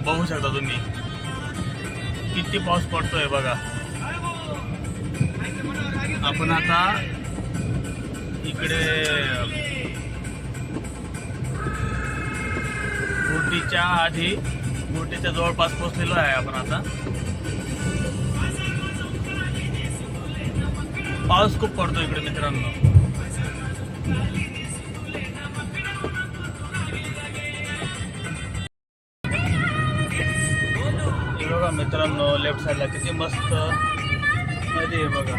बघू शकता तुम्ही किती पाऊस पडतोय बघा. आपण आता इकडे बोटीच्या आधी बोटीच्या जवळपास पोहोचलेलो आहे आपण आता. पाऊस खूप पडतो इकडे मित्रांनो. बघा मित्रांनो लेफ्ट साईडला किती मस्त नदी आहे बघा.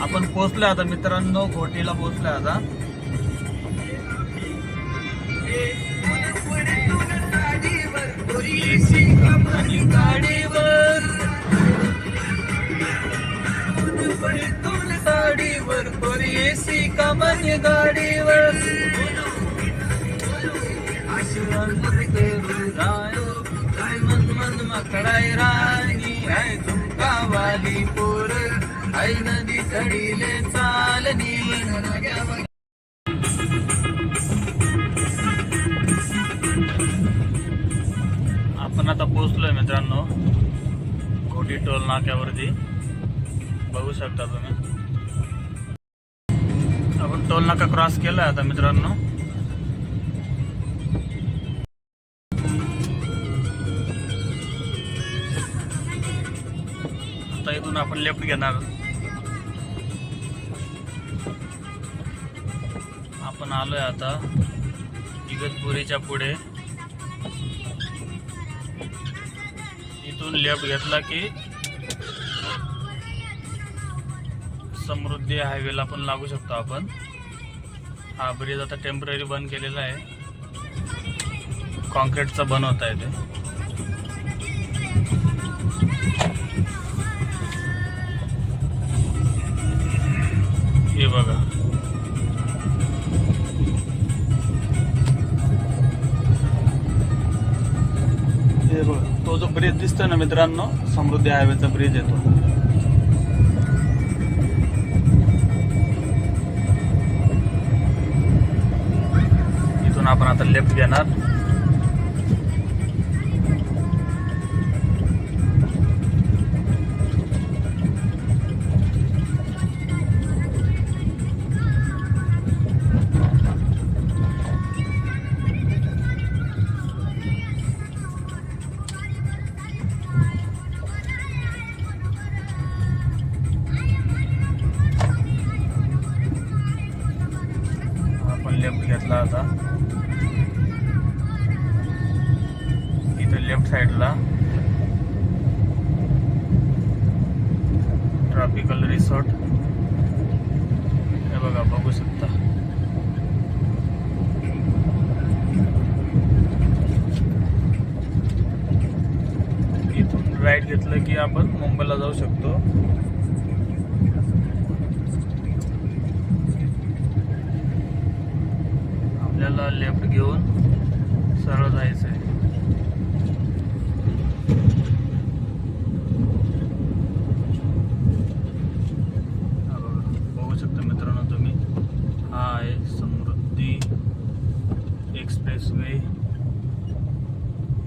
आपण पोहोचलोय आता मित्रांनो, घोटीला पोहोचलोय आता. मकडाई राणी आहे झुमका वाली पोर आई नदी चढीले चालनी. आपण आता पोहोचलोय मित्रांनो घोटी टोल नाक्यावरती. बघू शकता तुम्ही आपण टोल नाका क्रॉस केलाय आता मित्रांनो. आता इथून आपण लेफ्ट घेणार. आपण आलोय आता इगतपुरीच्या पुढे. इथून लेफ्ट घेतला की समृद्धी हायवेला पण लागू शकतो आपण. हा ब्रिज आता टेम्पररी बंद केलेला आहे, कॉन्क्रीटचा बनवता येते. हे बघा हे बघा तो जो ब्रिज दिसतोय ना मित्रांनो, समृद्धी हायवेचा ब्रिज येतो. इथून आपण आता लेफ्ट घेणार. लेफ्ट घेतला आता. इथे लेफ्ट साइडला ट्रॉपिकल रिसॉर्ट हे बघा, बघू शकता. इथून राईट घेतलं की आपण मुंबईला जाऊ शकतो. आपल्याला लेफ्ट घेऊन सरळ जायचं आहे. बघू शकता मित्रांनो तुम्ही, हा आहे समृद्धी एक्सप्रेसवे.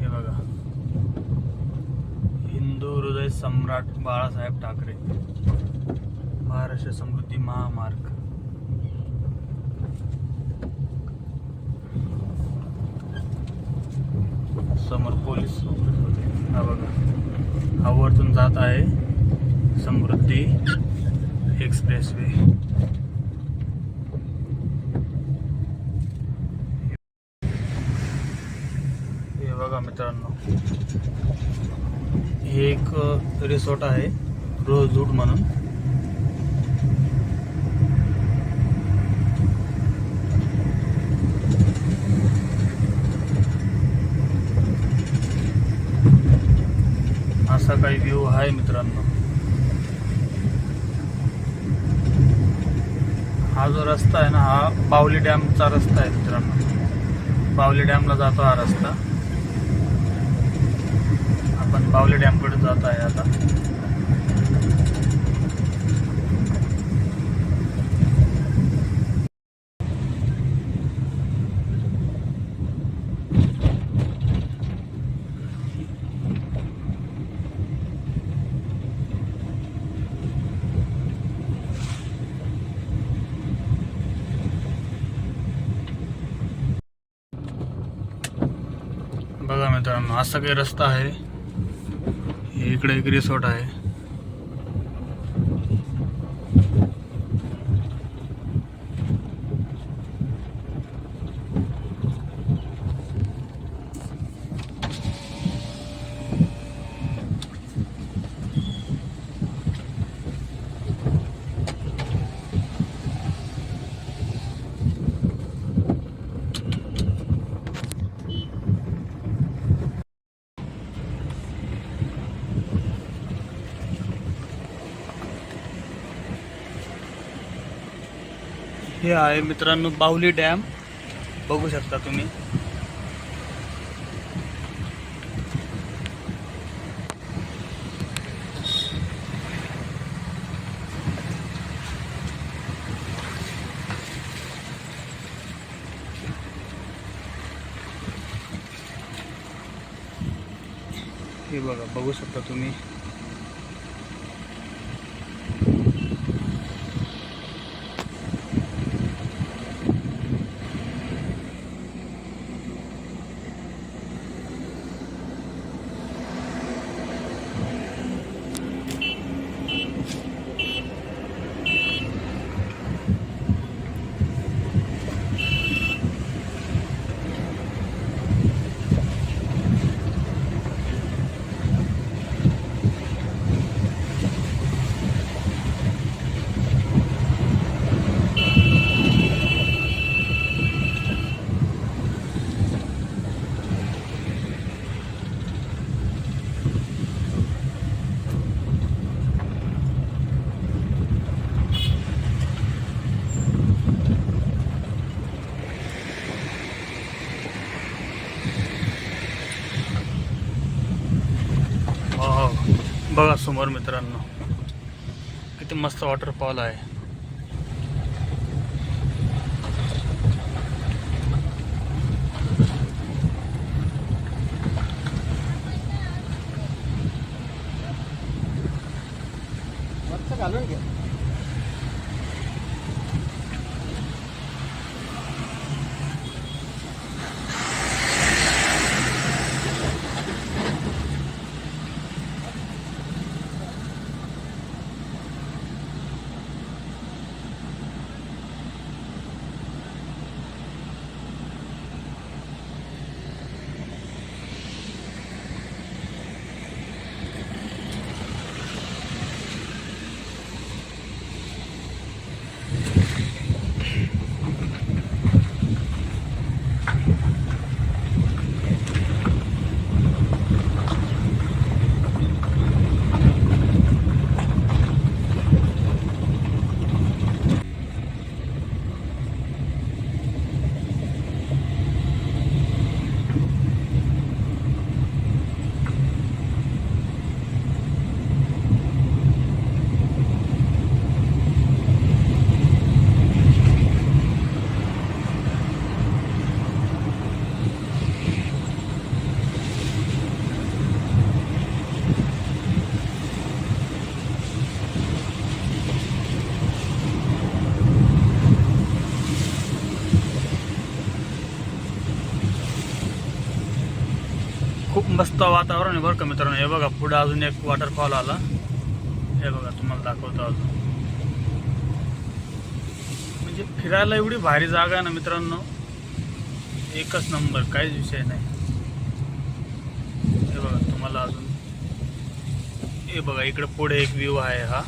हे बघा, हिंदू हृदय सम्राट बाळासाहेब ठाकरे महाराष्ट्र समृद्धी महामार्ग. समोर पोलीस हा बघा, हा वरतून जात आहे समृद्धी एक्सप्रेसवे. हे बघा मित्रांनो, हे एक रिसॉर्ट आहे रोजवूड म्हणून. असा काही व्ह्यू आहे मित्रांनो. हा जो रस्ता आहे ना, हा बावली डॅमचा रस्ता आहे मित्रांनो. बावली डॅमला जातो हा रस्ता. आपण बावली डॅमकडे जात आहे आता. बघा मित्रांनो, असा काही रस्ता आहे. इकडे एक रिसॉर्ट आहे. हे आहे मित्रांनो बावली डॅम, बघू शकता तुम्ही. हे बघा, बघू शकता तुम्ही. बघा समोर मित्रांनो, किती मस्त वॉटरफॉल आहे. घालून घ्या. खूप मस्त वातावरण आहे बरं का मित्रांनो. हे बघा, पुढे अजून एक वॉटरफॉल आला. हे बघा, तुम्हाला दाखवतो अजून. म्हणजे फिरायला एवढी भारी जागा आहे ना मित्रांनो, एकच नंबर, काहीच विषय नाही. हे बघा तुम्हाला अजून, हे बघा इकडे पुढे एक व्ह्यू आहे हा.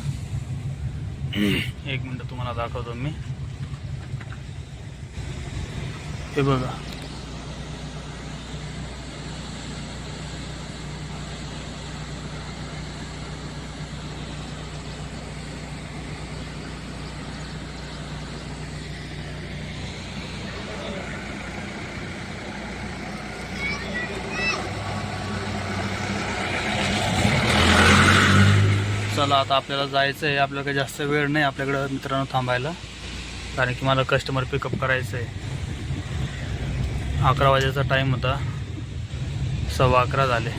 एक मिनिट तुम्हाला दाखवतो मी. हे बघा, चला आता आपल्याला जायचं आहे. आपल्याला काही जास्त वेळ नाही आपल्याकडं मित्रांनो थांबायला, कारण की मला कस्टमर पिकअप करायचं आहे. 11 वाजेचा टाईम होता, 11:15 झाले.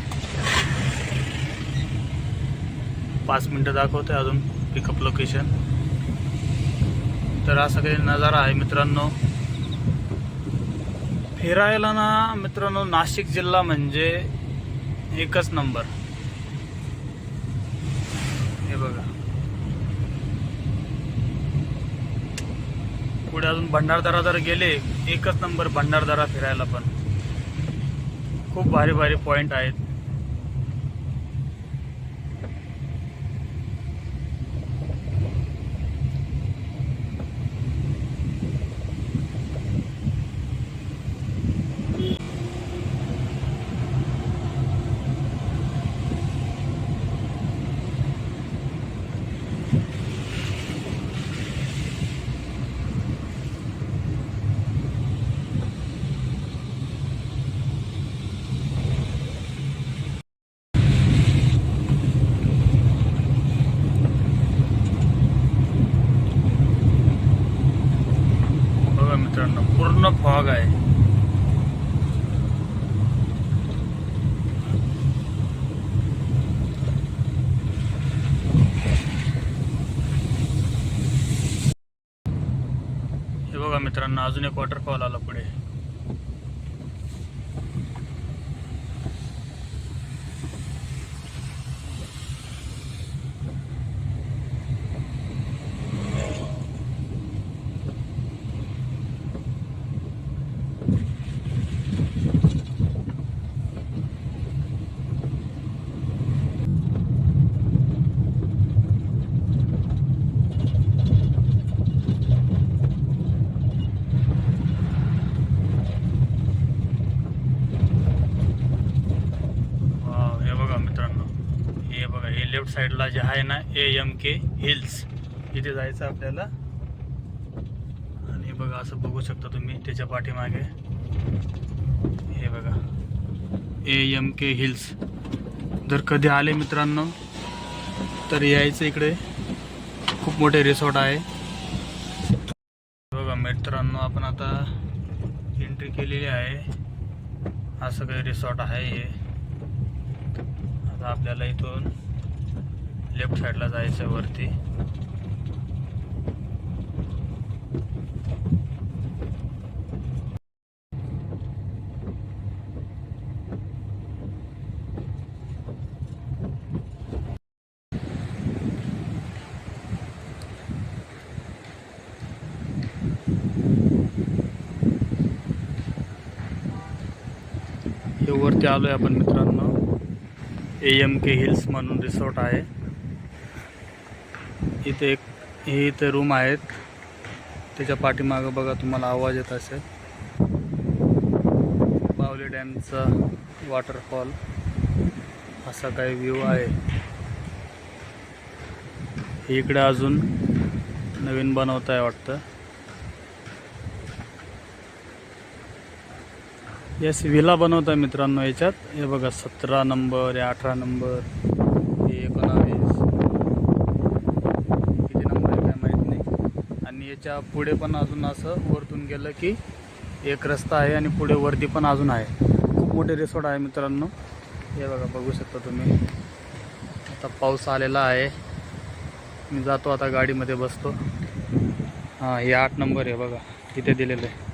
5 मिनटं दाखवते अजून पिकअप लोकेशन. तर असा काही नजारा आहे मित्रांनो. फिरायला ना मित्रांनो नाशिक जिल्हा म्हणजे एकच नंबर. हे बघा पुढे अजून भंडारदरा जर गेले, एकच नंबर भंडारदरा फिरायला पण. खूप भारी भारी पॉइंट आहेत. मित्रांनो पूर्ण फॉग आहे. हे बघा मित्रांनो अजून एक वॉटरफॉल आला पुढे. हे लेफ्ट साईडला जे आहे ना AMK हिल्स, इथे जायचं आपल्याला. आणि बघा असं बघू शकता तुम्ही त्याच्या पाठीमागे हे बघा AMK हिल्स. जर कधी आले मित्रांनो तर यायचं इकडे. खूप मोठे रिसॉर्ट आहे. बघा मित्रांनो आपण आता एंट्री केलेली आहे. असं काही रिसॉर्ट आहे हे. आता आपल्याला इथून लेफ्ट साईडला जायचं वरती. हे वरती आलोय आपण मित्रांनो. AMK हिल्स म्हणून रिसॉर्ट आहे. इथे रूम आहेत. त्याच्या पाठीमागं बघा तुम्हाला आवाज येत असेल. बावली डॅमचा वॉटरफॉल असा काही व्ह्यू आहे. इकडे अजून नवीन बनवत आहे वाटतं. येस विला बनवत आहे मित्रांनो याच्यात. हे बघा 17 नंबर, 18 नंबर, 19 किती नंबर आहे काय माहीत नाही. आणि याच्या पुढे पण अजून असं वरतून गेलं की एक रस्ता आहे आणि पुढे वरती पण अजून आहे. खूप मोठे रिसॉर्ट आहे मित्रांनो. हे बघा बघू शकता तुम्ही. आता पाऊस आलेला आहे. मी जातो आता गाडीमध्ये बसतो. हां हे 8 नंबर आहे बघा इथे दिलेलं आहे.